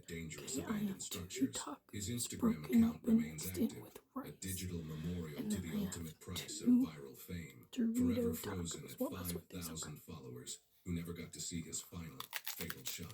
dangerous Okay, I abandoned have structures. two tacos His Instagram broken account up and remains mixed in active, with a rice. digital memorial And to then the I have ultimate price of two viral fame, forever Dorito frozen tacos. at What else with these? 5,000 followers who never got to see his final, fatal shot.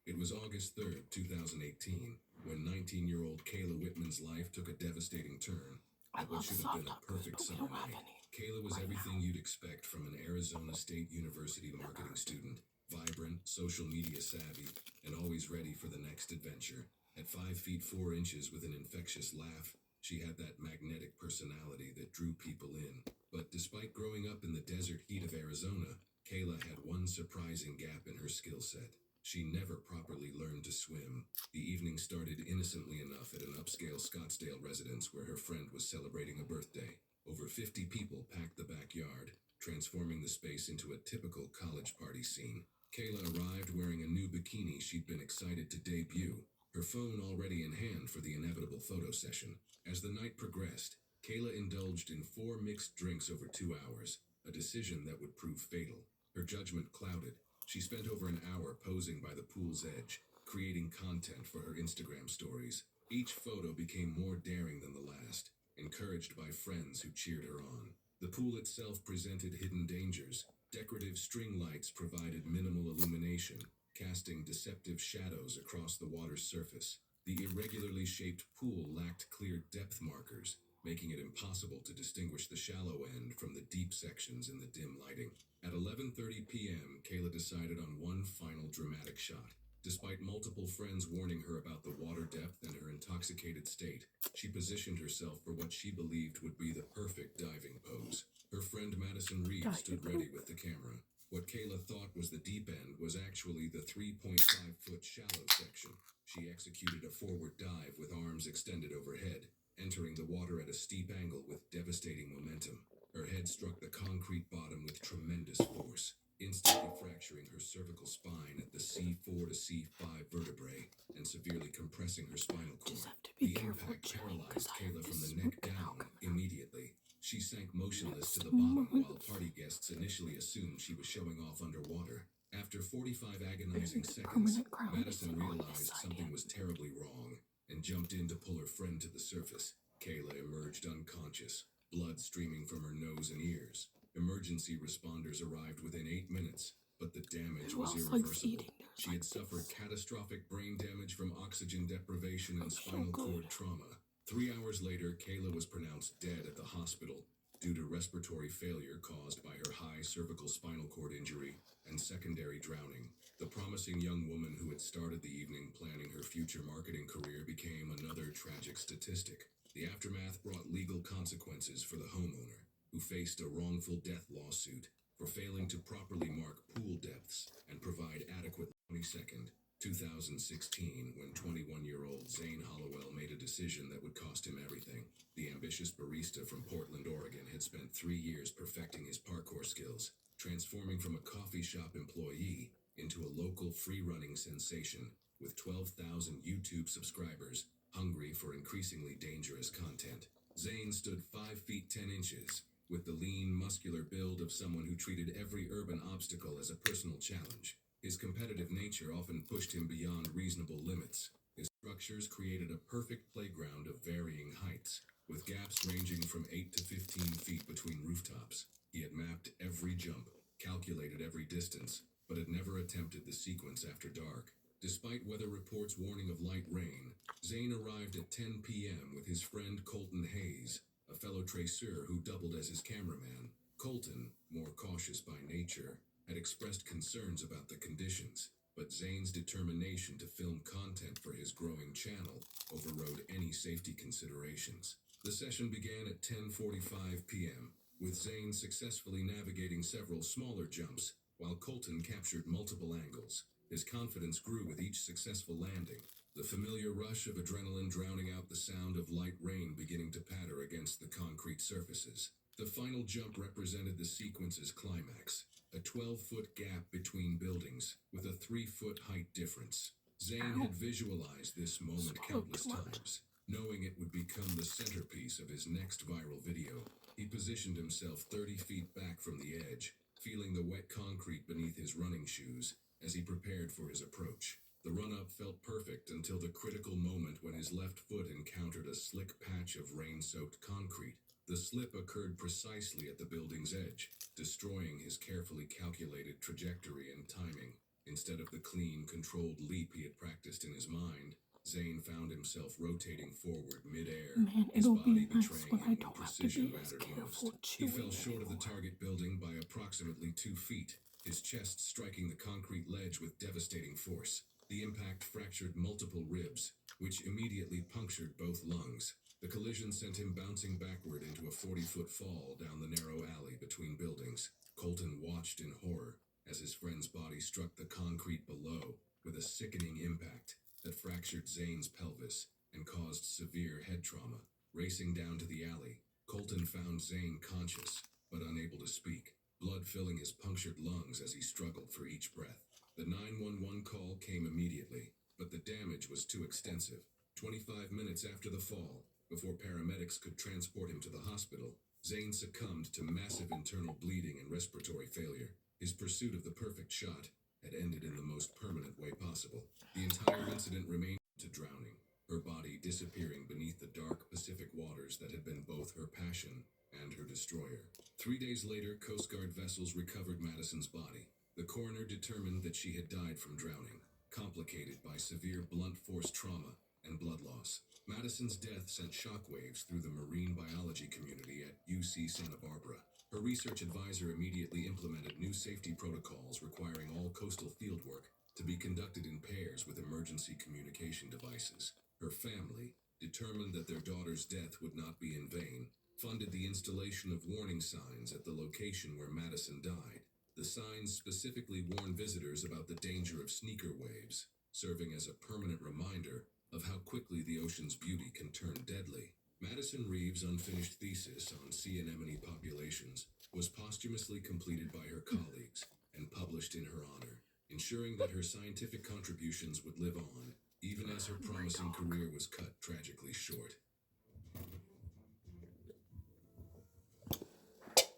It was August 3rd, 2018, when 19-year-old Kayla Whitman's life took a devastating turn. I At what love should have soft been a tacos, perfect but we summer don't have night, any Kayla was right everything now. you'd expect from an Arizona State University marketing student. Vibrant, social media savvy, and always ready for the next adventure. At 5 feet 4 inches with an infectious laugh, she had that magnetic personality that drew people in. But despite growing up in the desert heat of Arizona, Kayla had one surprising gap in her skill set. She never properly learned to swim. The evening started innocently enough at an upscale Scottsdale residence where her friend was celebrating a birthday. Over 50 people packed the backyard, transforming the space into a typical college party scene. Kayla arrived wearing a new bikini she'd been excited to debut, her phone already in hand for the inevitable photo session. As the night progressed, Kayla indulged in 4 mixed drinks over 2 hours, a decision that would prove fatal. Her judgment clouded. She spent over an hour posing by the pool's edge, creating content for her Instagram stories. Each photo became more daring than the last, encouraged by friends who cheered her on. The pool itself presented hidden dangers. Decorative string lights provided minimal illumination, casting deceptive shadows across the water's surface. The irregularly shaped pool lacked clear depth markers, making it impossible to distinguish the shallow end from the deep sections in the dim lighting. At 11:30 p.m., Kayla decided on one final dramatic shot. Despite multiple friends warning her about the water depth and her intoxicated state, she positioned herself for what she believed would be the perfect diving pose. Her friend Madison Reed stood ready with the camera. What Kayla thought was the deep end was actually the 3.5-foot shallow section. She executed a forward dive with arms extended overhead, entering the water at a steep angle with devastating momentum. Her head struck the concrete bottom with tremendous force, instantly fracturing her cervical spine at the C4 to C5 vertebrae and severely compressing her spinal cord. Just have to be The careful impact paralyzed Kayla from the this neck smoke down coming out. immediately. She sank motionless to the Next bottom month. while party guests initially assumed she was showing off underwater. After 45 agonizing seconds, Madison realized something was terribly wrong and jumped in to pull her friend to the surface. Kayla emerged unconscious, blood streaming from her nose and ears. Emergency responders arrived within 8 minutes, but the damage was irreversible. She had suffered catastrophic brain damage from oxygen deprivation and spinal cord trauma. 3 hours later, Kayla was pronounced dead at the hospital due to respiratory failure caused by her high cervical spinal cord injury and secondary drowning. The promising young woman who had started the evening planning her future marketing career became another tragic statistic. The aftermath brought legal consequences for the homeowner, who faced a wrongful death lawsuit for failing to properly mark pool depths and provide adequate. 22nd, 2016, when 21-year-old Zane Hollowell made a decision that would cost him everything. The ambitious barista from Portland, Oregon had spent 3 years perfecting his parkour skills, transforming from a coffee shop employee into a local free-running sensation with 12,000 YouTube subscribers, hungry for increasingly dangerous content. Zane stood 5 feet 10 inches, with the lean, muscular build of someone who treated every urban obstacle as a personal challenge. His competitive nature often pushed him beyond reasonable limits. His structures created a perfect playground of varying heights, with gaps ranging from 8 to 15 feet between rooftops. He had mapped every jump, calculated every distance, but had never attempted the sequence after dark. Despite weather reports warning of light rain, Zane arrived at 10 p.m. with his friend Colton Hayes, a fellow traceur who doubled as his cameraman. Colton, more cautious by nature, had expressed concerns about the conditions, but Zane's determination to film content for his growing channel overrode any safety considerations. The session began at 10:45 p.m., with Zane successfully navigating several smaller jumps, while Colton captured multiple angles. His confidence grew with each successful landing, the familiar rush of adrenaline drowning out the sound of light rain beginning to patter against the concrete surfaces. The final jump represented the sequence's climax, a 12-foot gap between buildings with a 3-foot height difference. Zane had visualized this moment countless times, knowing it would become the centerpiece of his next viral video. He positioned himself 30 feet back from the edge, feeling the wet concrete beneath his running shoes as he prepared for his approach. The run-up felt perfect until the critical moment when his left foot encountered a slick patch of rain-soaked concrete. The slip occurred precisely at the building's edge, destroying his carefully calculated trajectory and timing. Instead of the clean, controlled leap he had practiced in his mind, Zane found himself rotating forward mid-air, his body betraying him when precision mattered most. He fell short of the target building by approximately 2 feet, his chest striking the concrete ledge with devastating force. The impact fractured multiple ribs, which immediately punctured both lungs. The collision sent him bouncing backward into a 40-foot fall down the narrow alley between buildings. Colton watched in horror as his friend's body struck the concrete below with a sickening impact that fractured Zane's pelvis and caused severe head trauma. Racing down to the alley, Colton found Zane conscious, but unable to speak, blood filling his punctured lungs as he struggled for each breath. The 911 call came immediately, but the damage was too extensive. 25 minutes after the fall, before paramedics could transport him to the hospital, Zane succumbed to massive internal bleeding and respiratory failure. His pursuit of the perfect shot had ended in the most permanent way possible. The entire incident remained to drowning, her body disappearing beneath the dark Pacific waters that had been both her passion and her destroyer. 3 days later, Coast Guard vessels recovered Madison's body. The coroner determined that she had died from drowning, complicated by severe blunt force trauma and blood loss. Madison's death sent shockwaves through the marine biology community at UC Santa Barbara. Her research advisor immediately implemented new safety protocols requiring all coastal fieldwork to be conducted in pairs with emergency communication devices. Her family, determined that their daughter's death would not be in vain, funded the installation of warning signs at the location where Madison died. The signs specifically warn visitors about the danger of sneaker waves, serving as a permanent reminder of how quickly the ocean's beauty can turn deadly. Madison Reeves' unfinished thesis on sea anemone populations was posthumously completed by her colleagues and published in her honor, ensuring that her scientific contributions would live on, even as her promising career was cut tragically short.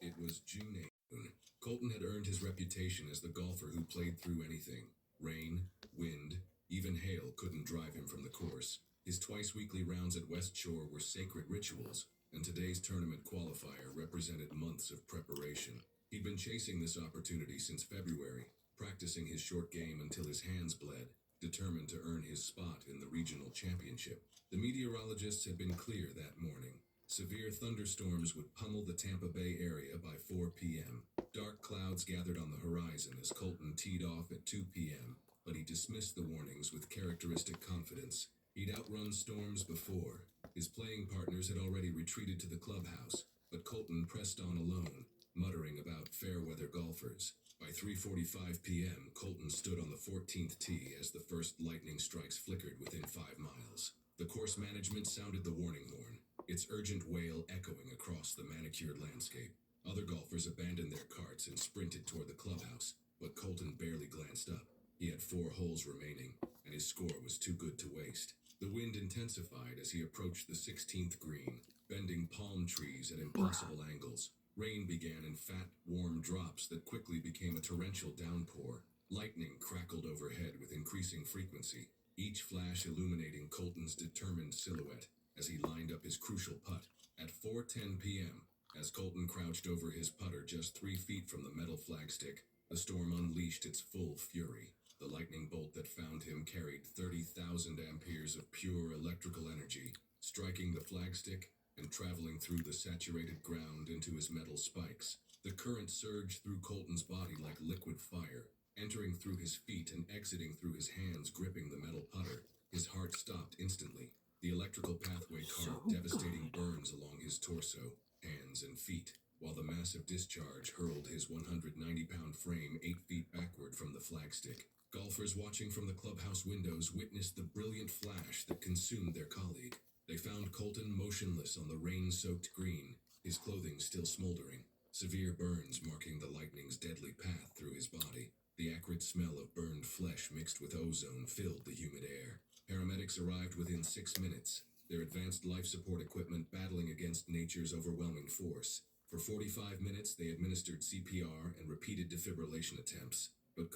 It was June 8th. Colton had earned his reputation as the golfer who played through anything. Rain, wind, even hail couldn't drive him from the course. His twice-weekly rounds at West Shore were sacred rituals, and today's tournament qualifier represented months of preparation. He'd been chasing this opportunity since February, practicing his short game until his hands bled, determined to earn his spot in the regional championship. The meteorologists had been clear that morning. Severe thunderstorms would pummel the Tampa Bay area by 4 p.m. Dark clouds gathered on the horizon as Colton teed off at 2 p.m., but he dismissed the warnings with characteristic confidence. He'd outrun storms before. His playing partners had already retreated to the clubhouse, but Colton pressed on alone, muttering about fair-weather golfers. By 3:45 p.m., Colton stood on the 14th tee as the first lightning strikes flickered within 5 miles. The course management sounded the warning horn, its urgent wail echoing across the manicured landscape. Other golfers abandoned their carts and sprinted toward the clubhouse, but Colton barely glanced up. He had 4 holes remaining, and his score was too good to waste. The wind intensified as he approached the 16th green, bending palm trees at impossible angles. Rain began in fat, warm drops that quickly became a torrential downpour. Lightning crackled overhead with increasing frequency, each flash illuminating Colton's determined silhouette as he lined up his crucial putt. At 4:10 p.m., as Colton crouched over his putter just 3 feet from the metal flagstick, the storm unleashed its full fury. The lightning bolt that found him carried 30,000 amperes of pure electrical energy, striking the flagstick and traveling through the saturated ground into his metal spikes. The current surged through Colton's body like liquid fire, entering through his feet and exiting through his hands gripping the metal putter. His heart stopped instantly. The electrical pathway carved devastating burns along his torso, hands, and feet, while the massive discharge hurled his 190-pound frame 8 feet backward from the flagstick. Golfers watching from the clubhouse windows witnessed the brilliant flash that consumed their colleague. They found Colton motionless on the rain-soaked green, his clothing still smoldering, severe burns marking the lightning's deadly path through his body. The acrid smell of burned flesh mixed with ozone filled the humid air. Paramedics arrived within 6 minutes, their advanced life support equipment battling against nature's overwhelming force. For 45 minutes, they administered CPR and repeated defibrillation attempts, but